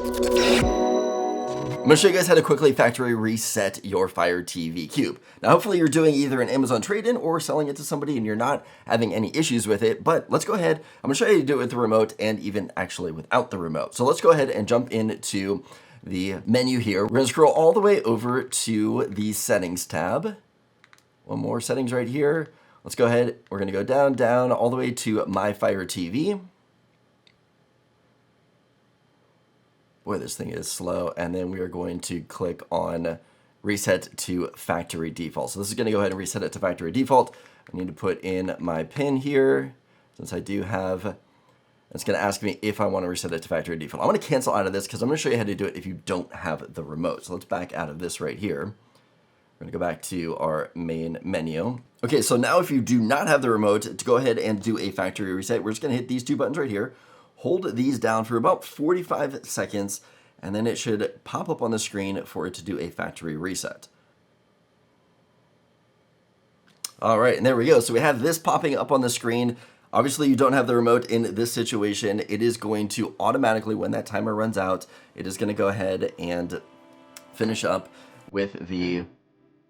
I'm going to show you guys how to quickly factory reset your Fire TV Cube. Now, hopefully you're doing either an Amazon trade-in or selling it to somebody and you're not having any issues with it, but let's go ahead. I'm going to show you how to do it with the remote and even actually without the remote. So let's go ahead and jump into the menu here. We're going to scroll all the way over to the settings tab. One more settings right here. Let's go ahead. We're going to go down, all the way to My Fire TV. Boy, this thing is slow. And then we are going to click on reset to factory default. So this is going to go ahead and reset it to factory default. I need to put in my PIN here since I do have, it's going to ask me if I want to reset it to factory default. I'm going to cancel out of this because I'm going to show you how to do it if you don't have the remote. So let's back out of this right here. We're going to go back to our main menu. Okay, so now if you do not have the remote, to go ahead and do a factory reset, we're just going to hit these two buttons right here. Hold these down for about 45 seconds, and then it should pop up on the screen for it to do a factory reset. All right, and there we go. So we have this popping up on the screen. Obviously, you don't have the remote in this situation. It is going to automatically, when that timer runs out, it is going to go ahead and finish up with the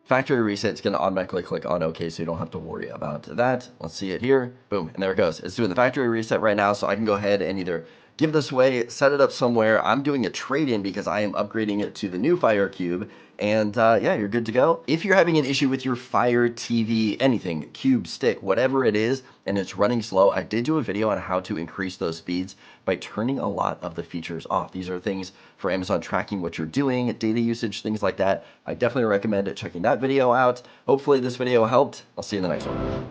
factory reset. It's going to automatically click on OK, so you don't have to worry about that. Let's see it here. Boom, and there it goes. It's doing the factory reset right now, so I can go ahead and either give this away, set it up somewhere. I'm doing a trade-in because I am upgrading it to the new Fire Cube, and yeah, you're good to go. If you're having an issue with your Fire TV, anything, cube, stick, whatever it is, and it's running slow, I did do a video on how to increase those speeds by turning a lot of the features off. These are things for Amazon tracking what you're doing, data usage, things like that. I definitely recommend checking that video out. Hopefully this video helped. I'll see you in the next one.